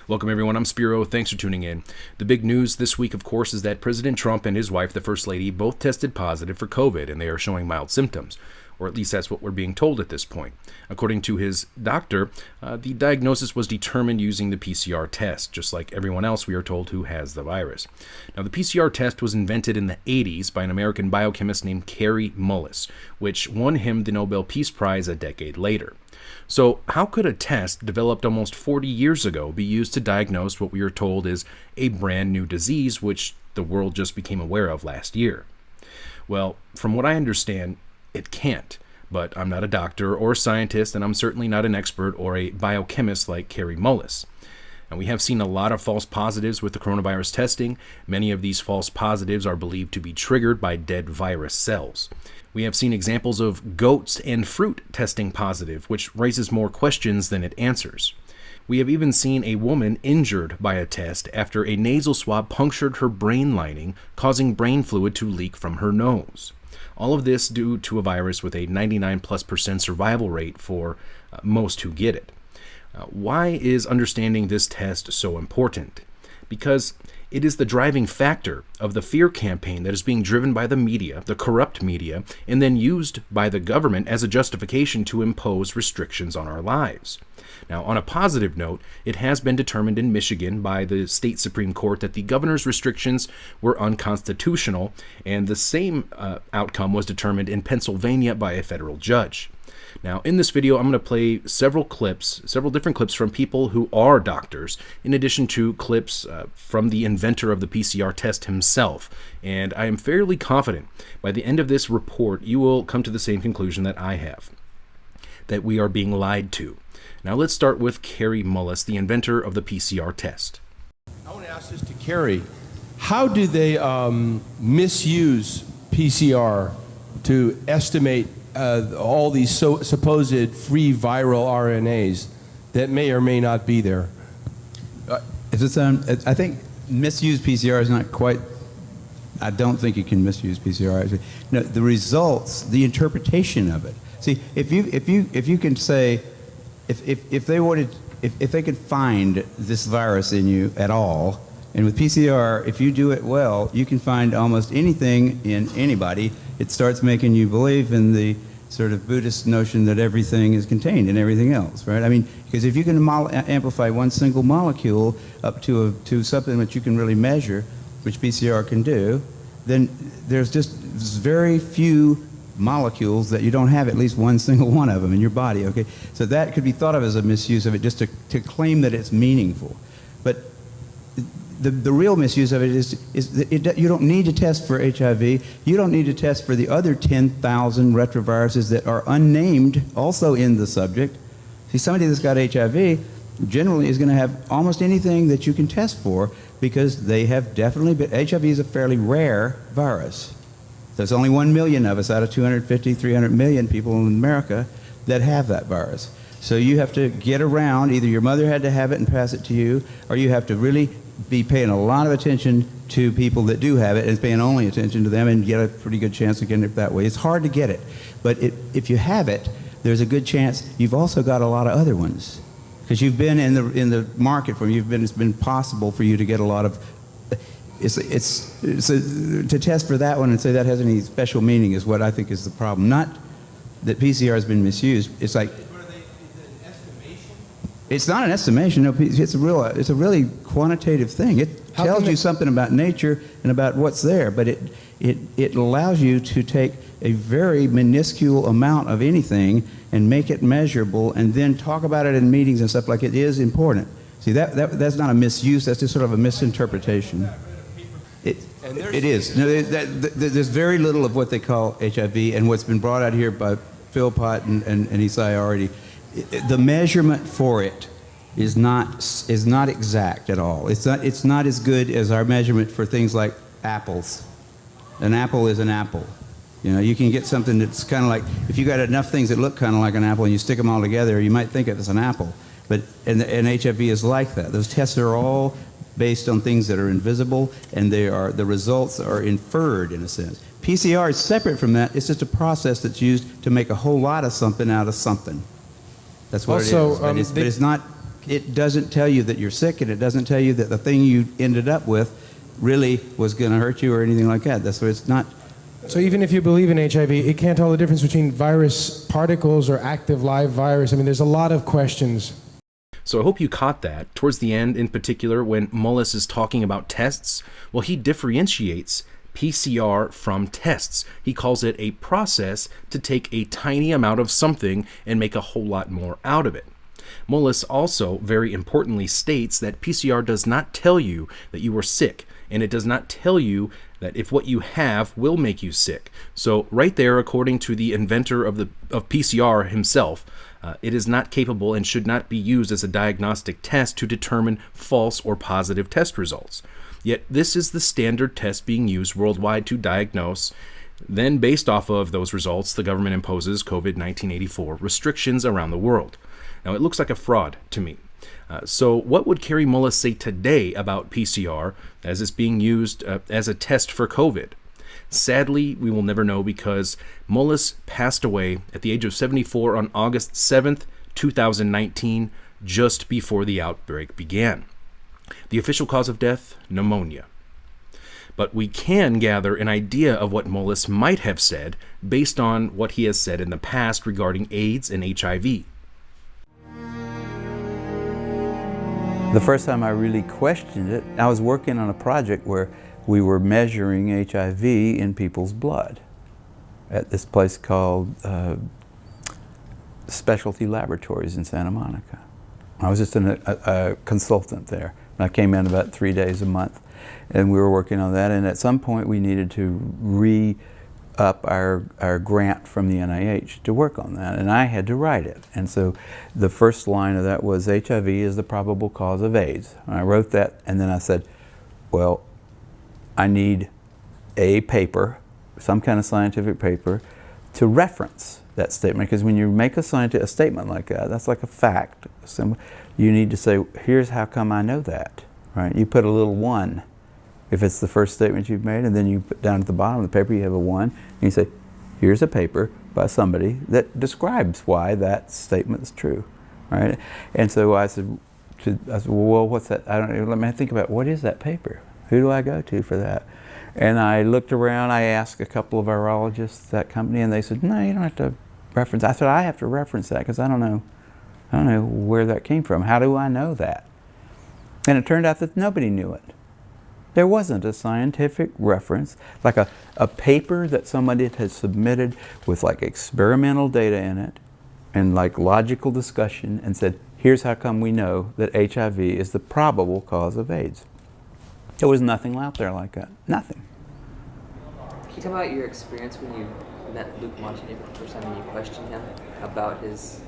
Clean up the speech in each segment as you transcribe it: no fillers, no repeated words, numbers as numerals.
Welcome everyone, I'm Spiro, thanks for tuning in. The big news this week, of course, is that President Trump and his wife, the First Lady, both tested positive for COVID and they are showing mild symptoms. Or at least that's what we're being told at this point. According to his doctor, the diagnosis was determined using the PCR test, just like everyone else we are told who has the virus. Now, the PCR test was invented in the 80s by an American biochemist named Kary Mullis, which won him the Nobel Peace Prize a decade later. So how could a test developed almost 40 years ago be used to diagnose what we are told is a brand new disease which the world just became aware of last year? Well, from what I understand, it can't. But I'm not a doctor or a scientist, and I'm certainly not an expert or a biochemist like Kary Mullis. And we have seen a lot of false positives with the coronavirus testing. Many of these false positives are believed to be triggered by dead virus cells. We have seen examples of goats and fruit testing positive, which raises more questions than it answers. We have even seen a woman injured by a test after a nasal swab punctured her brain lining, causing brain fluid to leak from her nose. All of this due to a virus with a 99+% survival rate for most who get it. Why is understanding this test so important? Because it is the driving factor of the fear campaign that is being driven by the media, the corrupt media, and then used by the government as a justification to impose restrictions on our lives. Now, on a positive note, it has been determined in Michigan by the state Supreme Court that the governor's restrictions were unconstitutional, and the same outcome was determined in Pennsylvania by a federal judge. Now, in this video, I'm going to play several different clips from people who are doctors, in addition to clips from the inventor of the PCR test himself. And I am fairly confident by the end of this report, you will come to the same conclusion that I have, that we are being lied to. Now, let's start with Kary Mullis, the inventor of the PCR test. I want to ask this to Kary. How do they misuse PCR to estimate all these supposed free viral RNAs that may or may not be there? I think misuse PCR is not quite. I don't think you can misuse PCR. Actually, no, the results, the interpretation of it. See, if you can say, if they could find this virus in you at all, and with PCR, if you do it well, you can find almost anything in anybody. It starts making you believe in the sort of Buddhist notion that everything is contained in everything else, right? I mean, because if you can amplify one single molecule up to something that you can really measure, which PCR can do, then there's just very few molecules that you don't have at least one single one of them in your body, okay? So that could be thought of as a misuse of it, just to claim that it's meaningful. But the real misuse of it is that you don't need to test for HIV. You don't need to test for the other 10,000 retroviruses that are unnamed also in the subject. See, somebody that's got HIV generally is going to have almost anything that you can test for because they have definitely been. HIV is a fairly rare virus. There's only 1 million of us out of 250, 300 million people in America that have that virus. So you have to get around, either your mother had to have it and pass it to you, or you have to really be paying a lot of attention to people that do have it and paying only attention to them and get a pretty good chance of getting it that way. It's hard to get it, but if you have it, there's a good chance you've also got a lot of other ones. Because you've been in the market for it's been possible for you to get a lot of. To test for that one and say that has any special meaning is what I think is the problem. Not that PCR has been misused. It's like. It's not an estimation. No, it's a really quantitative thing. It tells you something about nature and about what's there, but it allows you to take a very minuscule amount of anything and make it measurable, and then talk about it in meetings and stuff like it is important. See, that's not a misuse. That's just sort of a misinterpretation. It is. No, there's very little of what they call HIV, and what's been brought out here by Phil Pott and Isai already. The measurement for it is not exact at all. It's not as good as our measurement for things like apples. An apple is an apple. You know, you can get something that's kind of like, if you got enough things that look kind of like an apple and you stick them all together, you might think it was an apple. But and HIV is like that. Those tests are all based on things that are invisible, and the results are inferred in a sense. PCR is separate from that. It's just a process that's used to make a whole lot of something out of something. That's what also, it is. But it's not it doesn't tell you that you're sick, and it doesn't tell you that the thing you ended up with really was going to hurt you or anything like that. That's why it's not. So even if you believe in HIV, it can't tell the difference between virus particles or active live virus. I mean, there's a lot of questions. So I hope you caught that. Towards the end, in particular, when Mullis is talking about tests, well, he differentiates PCR from tests. He calls it a process to take a tiny amount of something and make a whole lot more out of it. Mullis also, very importantly, states that PCR does not tell you that you are sick, and it does not tell you that if what you have will make you sick. So right there, according to the inventor of PCR himself, it is not capable and should not be used as a diagnostic test to determine false or positive test results. Yet this is the standard test being used worldwide to diagnose. Then, based off of those results, the government imposes COVID-1984 restrictions around the world. Now, it looks like a fraud to me. So what would Kary Mullis say today about PCR as it's being used as a test for COVID? Sadly, we will never know because Mullis passed away at the age of 74 on August 7th, 2019, just before the outbreak began. The official cause of death, pneumonia. But we can gather an idea of what Mullis might have said based on what he has said in the past regarding AIDS and HIV. The first time I really questioned it, I was working on a project where we were measuring HIV in people's blood at this place called Specialty Laboratories in Santa Monica. I was just a consultant there. I came in about 3 days a month, and we were working on that. And at some point, we needed to re-up our grant from the NIH to work on that, and I had to write it. And so the first line of that was, HIV is the probable cause of AIDS. And I wrote that, and then I said, well, I need a paper, some kind of scientific paper, to reference that statement. Because when you make a statement like that, that's like a fact. You need to say, here's how come I know that, right? You put a little 1 if it's the first statement you've made, and then you put down at the bottom of the paper, you have a 1, and you say, here's a paper by somebody that describes why that statement is true, right? And so I said, well, what's that? I don't know, let me think about, what is that paper? Who do I go to for that? And I looked around, I asked a couple of virologists at that company, and they said, no, you don't have to reference. I said, I have to reference that because I don't know where that came from. How do I know that? And it turned out that nobody knew it. There wasn't a scientific reference, like a paper that somebody had submitted with like experimental data in it and like logical discussion and said, here's how come we know that HIV is the probable cause of AIDS. There was nothing out there like that. Nothing. Can you tell me about your experience when you met Luc Montagnier for the first time and you questioned him about his,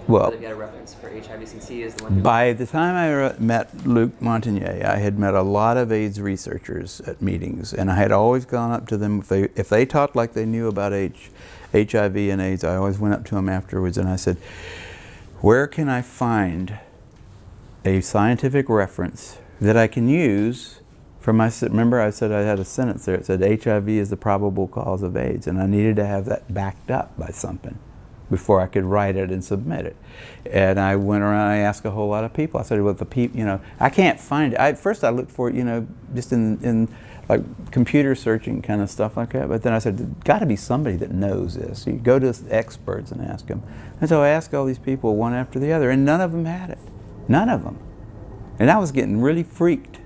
whether he had a reference for HIV, since he is the one who... By the time I met Luc Montagnier, I had met a lot of AIDS researchers at meetings, and I had always gone up to them, if they talked like they knew about HIV and AIDS, I always went up to them afterwards and I said, where can I find a scientific reference that I can use for my, remember I said I had a sentence there, it said HIV is the probable cause of AIDS, and I needed to have that backed up by something before I could write it and submit it. And I went around, I asked a whole lot of people. I said, well, the people, I can't find it. First I looked for it, just in like computer searching kind of stuff like that. But then I said, there's got to be somebody that knows this. You go to experts and ask them. And so I asked all these people one after the other, and none of them had it. None of them. And I was getting really freaked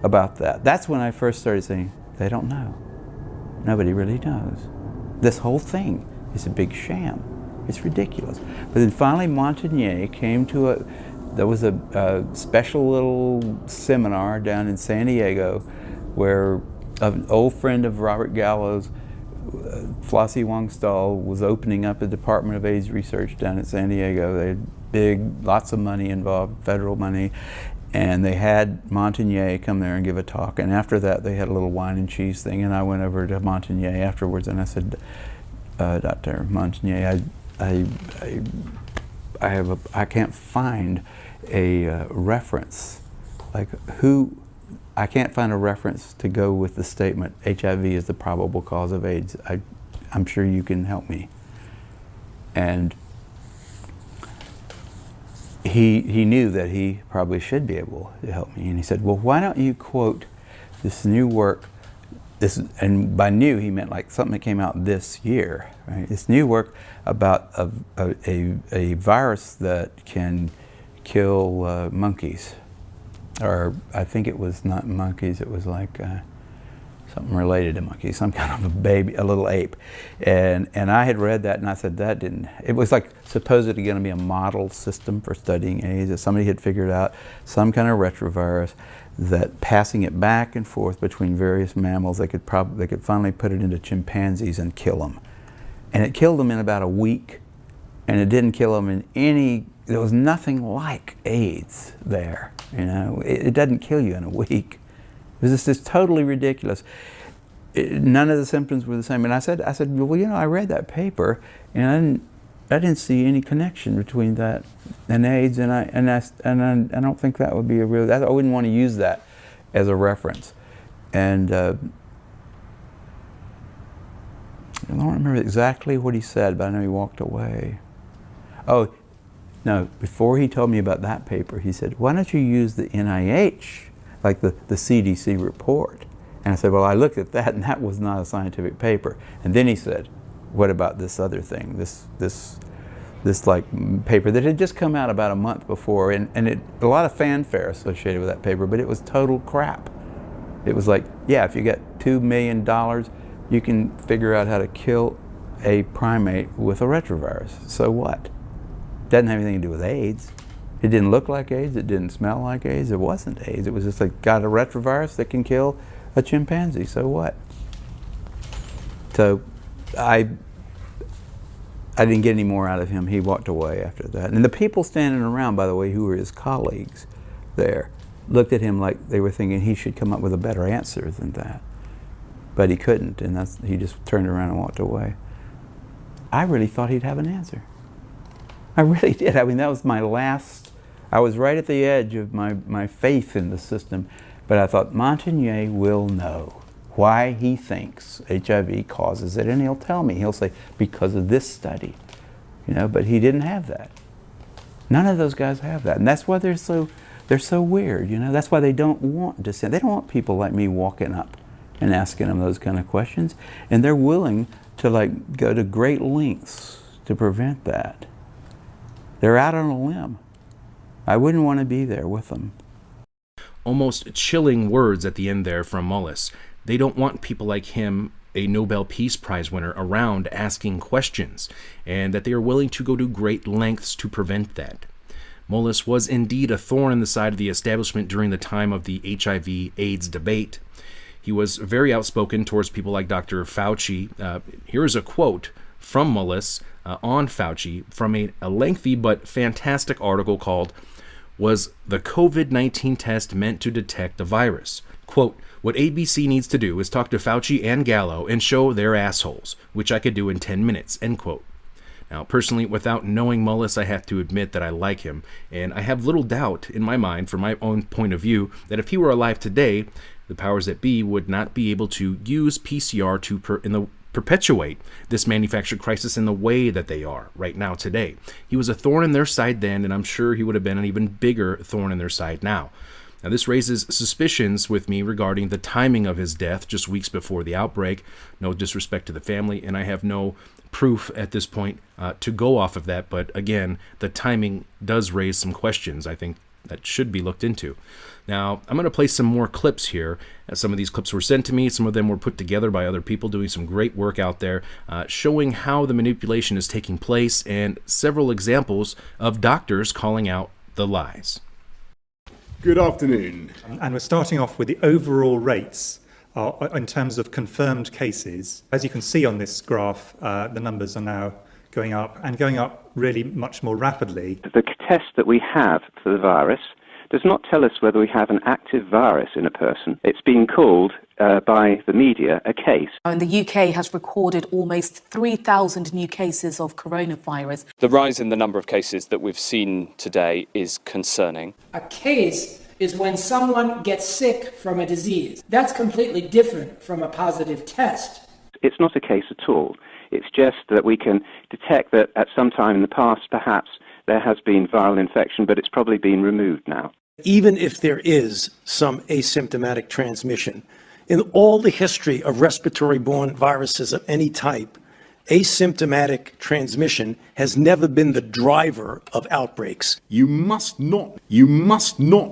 about that. That's when I first started saying, they don't know. Nobody really knows. This whole thing is a big sham. It's ridiculous. But then finally Montagnier came to there was a special little seminar down in San Diego where an old friend of Robert Gallo's, Flossie Wong-Stahl, was opening up a Department of AIDS research down in San Diego. They had lots of money involved, federal money. And they had Montagnier come there and give a talk. And after that, they had a little wine and cheese thing. And I went over to Montagnier afterwards and I said, Dr. Montagnier, I can't find a reference. I can't find a reference to go with the statement, HIV is the probable cause of AIDS. I'm sure you can help me. And he knew that he probably should be able to help me. And he said, well, why don't you quote this new work, and by new he meant like something that came out this year, right? This new work about a virus that can kill monkeys. Or I think it was not monkeys, it was like something related to monkeys, some kind of a baby, a little ape. And I had read that and I said that didn't, it was like supposedly going to be a model system for studying AIDS, that somebody had figured out some kind of retrovirus that passing it back and forth between various mammals, they could finally put it into chimpanzees and kill them. And it killed them in about a week, and it didn't kill them in any, there was nothing like AIDS there, you know. It doesn't kill you in a week. It was just totally ridiculous. None of the symptoms were the same. And I said, well, you know, I read that paper, and I didn't see any connection between that and AIDS, and I don't think that would be a real. I wouldn't want to use that as a reference. And I don't remember exactly what he said, but I know he walked away. Oh, no, before he told me about that paper, he said, why don't you use the NIH, like the CDC report? And I said, well, I looked at that, and that was not a scientific paper. And then he said, what about this other thing, this like paper that had just come out about a month before, and a lot of fanfare associated with that paper, but it was total crap. It was like, yeah, if you got $2 million, you can figure out how to kill a primate with a retrovirus. So what? Doesn't have anything to do with AIDS. It didn't look like AIDS, it didn't smell like AIDS, it wasn't AIDS. It was just like, got a retrovirus that can kill a chimpanzee, so what? So I didn't get any more out of him. He walked away after that. And the people standing around, by the way, who were his colleagues there, looked at him like they were thinking he should come up with a better answer than that. But he couldn't, and he just turned around and walked away. I really thought he'd have an answer. I really did. I mean, that was my last, I was right at the edge of my faith in the system, but I thought Montagnier will know why he thinks HIV causes it, and he'll tell me. He'll say, because of this study, you know, but he didn't have that. None of those guys have that, and that's why they're so weird, you know. That's why they don't want dissent. They don't want people like me walking up and asking them those kind of questions, and they're willing to like go to great lengths to prevent that. They're out on a limb. I wouldn't want to be there with them. Almost chilling words at the end there from Mullis. They don't want people like him, a Nobel Peace Prize winner, around asking questions, and that they are willing to go to great lengths to prevent that. Mullis was indeed a thorn in the side of the establishment during the time of the HIV/AIDS debate. He was very outspoken towards people like Dr. Fauci. Here is a quote from Mullis on Fauci from a lengthy but fantastic article called, "Was the COVID-19 test meant to detect the virus?" Quote, "What ABC needs to do is talk to Fauci and Gallo and show they're assholes, which I could do in 10 minutes, end quote. Now, personally, without knowing Mullis, I have to admit that I like him, and I have little doubt in my mind, from my own point of view, that if he were alive today, the powers that be would not be able to use PCR to perpetuate this manufactured crisis in the way that they are right now today. He was a thorn in their side then, and I'm sure he would have been an even bigger thorn in their side now. Now, this raises suspicions with me regarding the timing of his death just weeks before the outbreak. No disrespect to the family, and I have no proof at this point to go off of that. But again, the timing does raise some questions, I think, that should be looked into. Now, I'm going to play some more clips here. Some of these clips were sent to me. Some of them were put together by other people doing some great work out there, showing how the manipulation is taking place, and several examples of doctors calling out the lies. Good afternoon. And we're starting off with the overall rates in terms of confirmed cases. As you can see on this graph, the numbers are now going up, and going up really much more rapidly. The test that we have for the virus does not tell us whether we have an active virus in a person. It's been called by the media a case. And the UK has recorded almost 3,000 new cases of coronavirus. The rise in the number of cases that we've seen today is concerning. A case is when someone gets sick from a disease. That's completely different from a positive test. It's not a case at all. It's just that we can detect that at some time in the past, perhaps, there has been viral infection, but it's probably been removed now. Even if there is some asymptomatic transmission, in all the history of respiratory-borne viruses of any type, asymptomatic transmission has never been the driver of outbreaks. You must not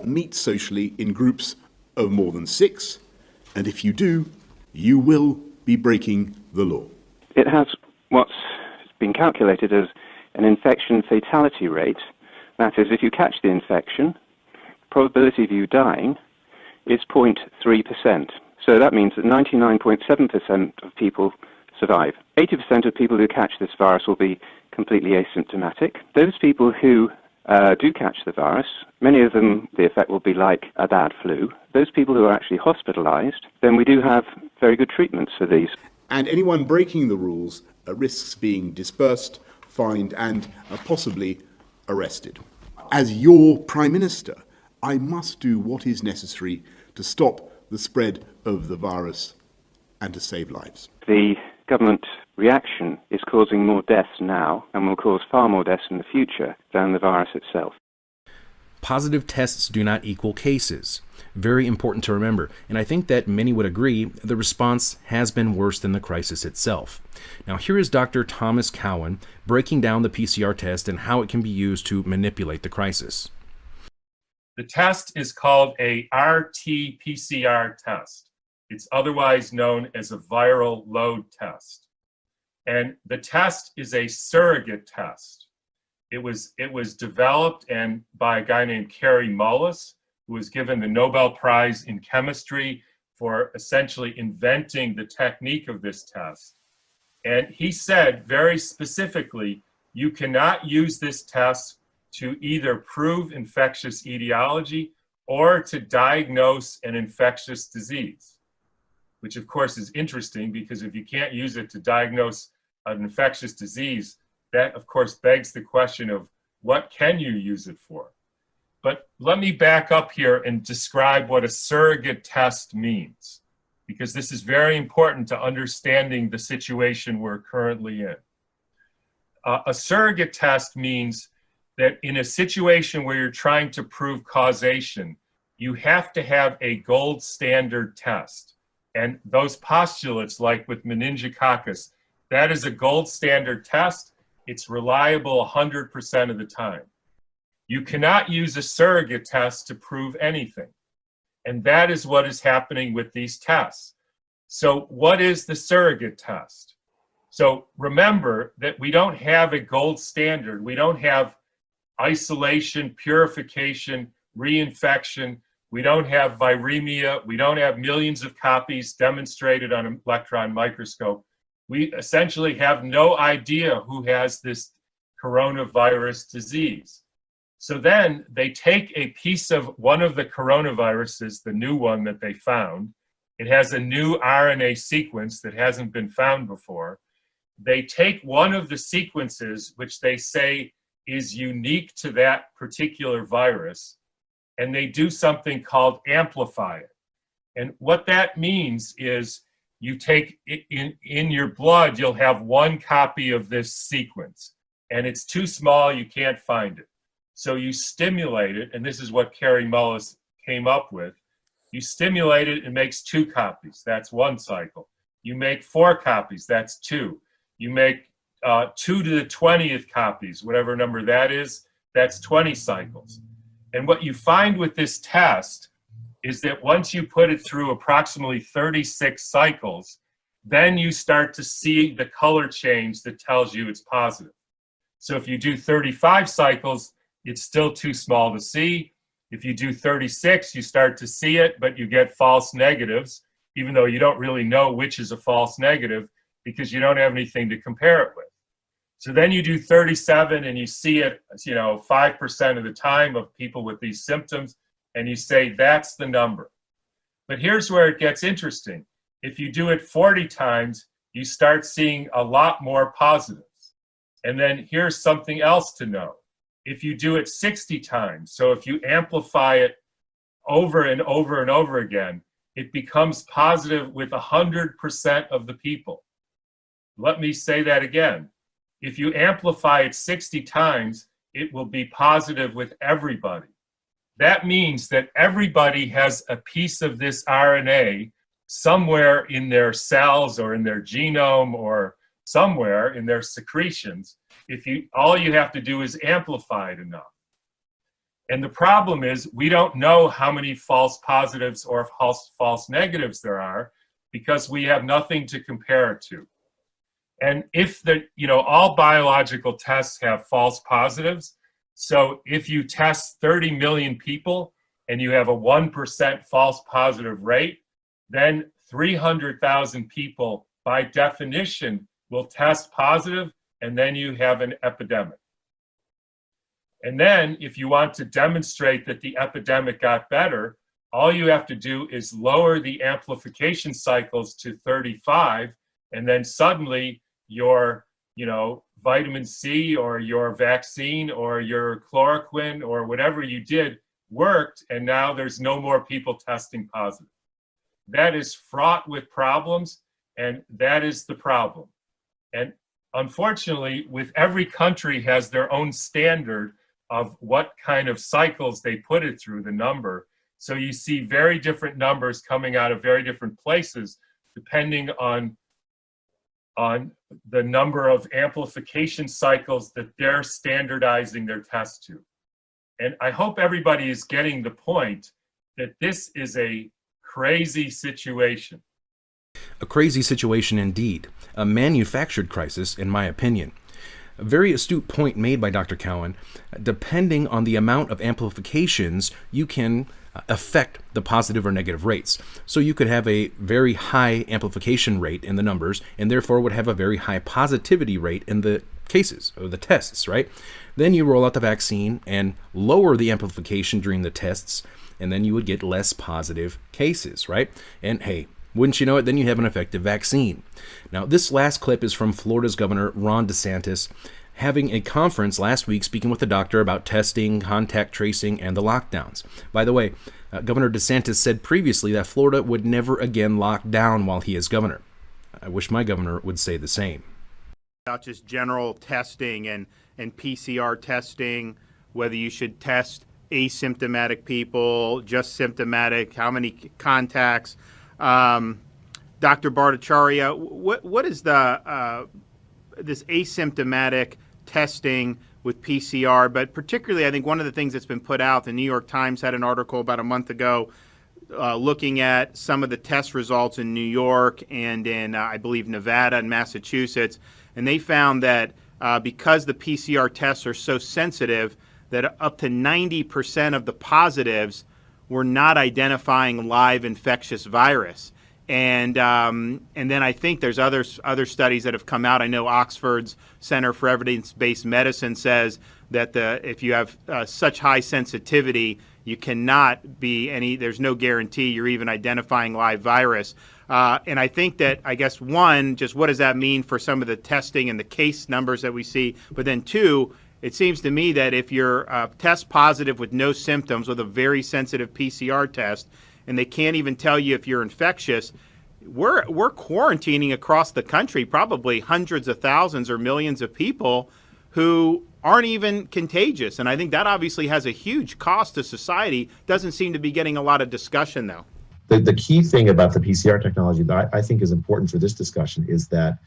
meet socially in groups of more than 6, and if you do, you will be breaking the law. It has what's been calculated as an infection fatality rate. That is, if you catch the infection, probability of you dying is 0.3%. So that means that 99.7% of people survive. 80% of people who catch this virus will be completely asymptomatic. Those people who do catch the virus, many of them, the effect will be like a bad flu. Those people who are actually hospitalized, then we do have very good treatments for these. And anyone breaking the rules risks being dispersed, fined, and possibly arrested. As your Prime Minister, I must do what is necessary to stop the spread of the virus and to save lives. The government reaction is causing more deaths now and will cause far more deaths in the future than the virus itself. Positive tests do not equal cases. Very important to remember, and I think that many would agree the response has been worse than the crisis itself. Now here is Dr. Thomas Cowan breaking down the PCR test and how it can be used to manipulate the crisis. The test is called a RT-PCR test. It's otherwise known as a viral load test. And the test is a surrogate test. It was developed by a guy named Kary Mullis, who was given the Nobel Prize in Chemistry for essentially inventing the technique of this test. And he said very specifically, you cannot use this test to either prove infectious etiology or to diagnose an infectious disease, which of course is interesting because if you can't use it to diagnose an infectious disease, that of course begs the question of what can you use it for? But let me back up here and describe what a surrogate test means, because this is very important to understanding the situation we're currently in. A surrogate test means that in a situation where you're trying to prove causation, you have to have a gold standard test. And those postulates, like with meningococcus, that is a gold standard test. It's reliable 100% of the time. You cannot use a surrogate test to prove anything. And that is what is happening with these tests. So what is the surrogate test? So remember that we don't have a gold standard. We don't have isolation, purification, reinfection. We don't have viremia. We don't have millions of copies demonstrated on an electron microscope. We essentially have no idea who has this coronavirus disease. So then they take a piece of one of the coronaviruses, the new one that they found. It has a new RNA sequence that hasn't been found before. They take one of the sequences, which they say is unique to that particular virus, and they do something called amplify it. And what that means is you take in your blood, you'll have one copy of this sequence, and it's too small, you can't find it. So you stimulate it, and this is what Kary Mullis came up with. You stimulate it, it makes 2 copies, that's 1 cycle. You make 4 copies, that's 2. You make 2 to the 20th copies, whatever number that is, that's 20 cycles. And what you find with this test is that once you put it through approximately 36 cycles, then you start to see the color change that tells you it's positive. So if you do 35 cycles, it's still too small to see. If you do 36, you start to see it, but you get false negatives, even though you don't really know which is a false negative because you don't have anything to compare it with. So then you do 37 and you see it, 5% of the time of people with these symptoms, and you say that's the number. But here's where it gets interesting. If you do it 40 times, you start seeing a lot more positives. And then here's something else to know. If you do it 60 times, so if you amplify it over and over and over again, it becomes positive with 100% of the people. Let me say that again. If you amplify it 60 times, it will be positive with everybody. That means that everybody has a piece of this RNA somewhere in their cells or in their genome or somewhere in their secretions. All you have to do is amplify it enough. And the problem is we don't know how many false positives or false negatives there are because we have nothing to compare it to. And if all biological tests have false positives, so if you test 30 million people and you have a 1% false positive rate, then 300,000 people by definition will test positive, and then you have an epidemic. And then if you want to demonstrate that the epidemic got better, all you have to do is lower the amplification cycles to 35, and then suddenly your vitamin C or your vaccine or your chloroquine or whatever you did worked, and now there's no more people testing positive. That is fraught with problems, and that is the problem. And unfortunately, with every country has their own standard of what kind of cycles they put it through, the number. So you see very different numbers coming out of very different places, depending on the number of amplification cycles that they're standardizing their test to. And I hope everybody is getting the point that this is a crazy situation. A crazy situation indeed. A manufactured crisis, in my opinion. A very astute point made by Dr. Cowan. Depending on the amount of amplifications, you can affect the positive or negative rates. So you could have a very high amplification rate in the numbers, and therefore would have a very high positivity rate in the cases, or the tests, right? Then you roll out the vaccine and lower the amplification during the tests, and then you would get less positive cases, right? And hey, wouldn't you know it, then you have an effective vaccine. Now, this last clip is from Florida's Governor Ron DeSantis having a conference last week speaking with a doctor about testing, contact tracing, and the lockdowns. By the way, Governor DeSantis said previously that Florida would never again lock down while he is governor. I wish my governor would say the same. About just general testing and PCR testing, whether you should test asymptomatic people, just symptomatic, how many contacts. Dr. Bhattacharya, what is the this asymptomatic testing with PCR? But particularly, I think one of the things that's been put out, the New York Times had an article about a month ago looking at some of the test results in New York and in, I believe, Nevada and Massachusetts. And they found that because the PCR tests are so sensitive, that up to 90% of the positives were not identifying live infectious virus. And then I think there's other studies that have come out. I know Oxford's Center for Evidence-Based Medicine says that if you have such high sensitivity, you cannot be there's no guarantee you're even identifying live virus. And I think that, I guess, one, just what does that mean for some of the testing and the case numbers that we see? But then two, it seems to me that if you're test positive with no symptoms with a very sensitive PCR test, and they can't even tell you if you're infectious, we're quarantining across the country probably hundreds of thousands or millions of people who aren't even contagious. And I think that obviously has a huge cost to society. Doesn't seem to be getting a lot of discussion, though. The key thing about the PCR technology that I think is important for this discussion is that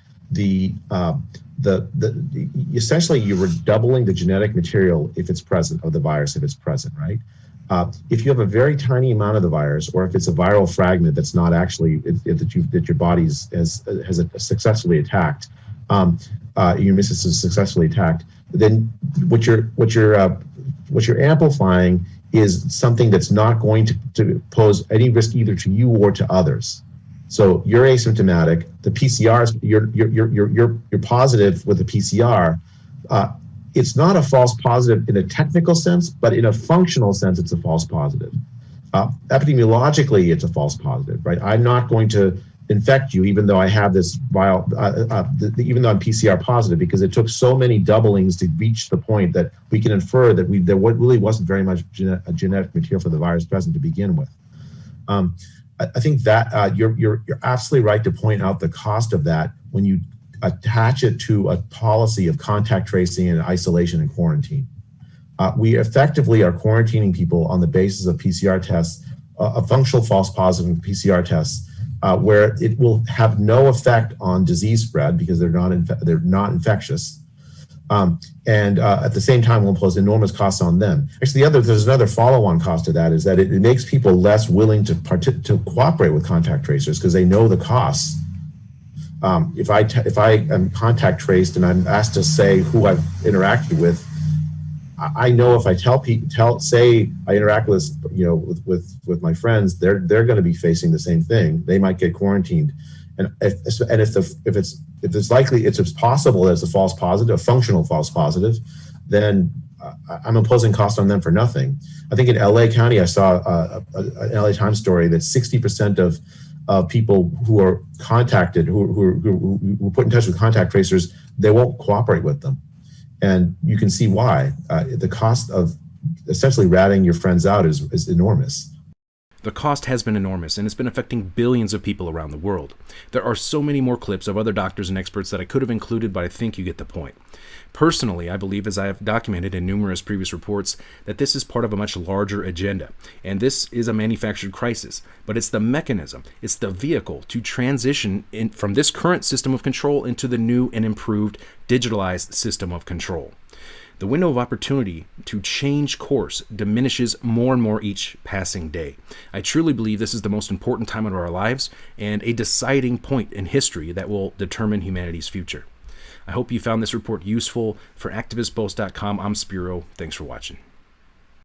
essentially you were doubling the genetic material if it's present, of the virus if it's present, right? If you have a very tiny amount of the virus, or if it's a viral fragment that's not actually that your body has successfully attacked, your immune system is successfully attacked, then what you're amplifying is something that's not going to pose any risk either to you or to others. So you're asymptomatic. The PCR is you're positive with the PCR. It's not a false positive in a technical sense, but in a functional sense, it's a false positive. Epidemiologically, it's a false positive, right? I'm not going to infect you, even though I have this even though I'm PCR positive, because it took so many doublings to reach the point that we can infer that there really wasn't very much genetic material for the virus present to begin with. I think that you're absolutely right to point out the cost of that when you attach it to a policy of contact tracing and isolation and quarantine. We effectively are quarantining people on the basis of PCR tests, a functional false positive PCR tests, where it will have no effect on disease spread because they're not infectious. And at the same time will impose enormous costs on them. Actually, there's another follow-on cost to that, is that it makes people less willing to cooperate with contact tracers because they know the costs. If I am contact traced and I'm asked to say who I've interacted with, I know if I say I interact with my friends, they're going to be facing the same thing. They might get quarantined, and if it's possible that it's a false positive, a functional false positive, then I'm imposing cost on them for nothing. I think in LA County, I saw an LA Times story that 60% of people who are contacted, who put in touch with contact tracers, they won't cooperate with them. And you can see why. The cost of essentially ratting your friends out is enormous. The cost has been enormous, and it's been affecting billions of people around the world. There are so many more clips of other doctors and experts that I could have included, but I think you get the point. Personally, I believe, as I have documented in numerous previous reports, that this is part of a much larger agenda, and this is a manufactured crisis, but it's the mechanism, it's the vehicle to transition from this current system of control into the new and improved digitalized system of control. The window of opportunity to change course diminishes more and more each passing day. I truly believe this is the most important time of our lives and a deciding point in history that will determine humanity's future. I hope you found this report useful. For ActivistPost.com, I'm Spiro. Thanks for watching.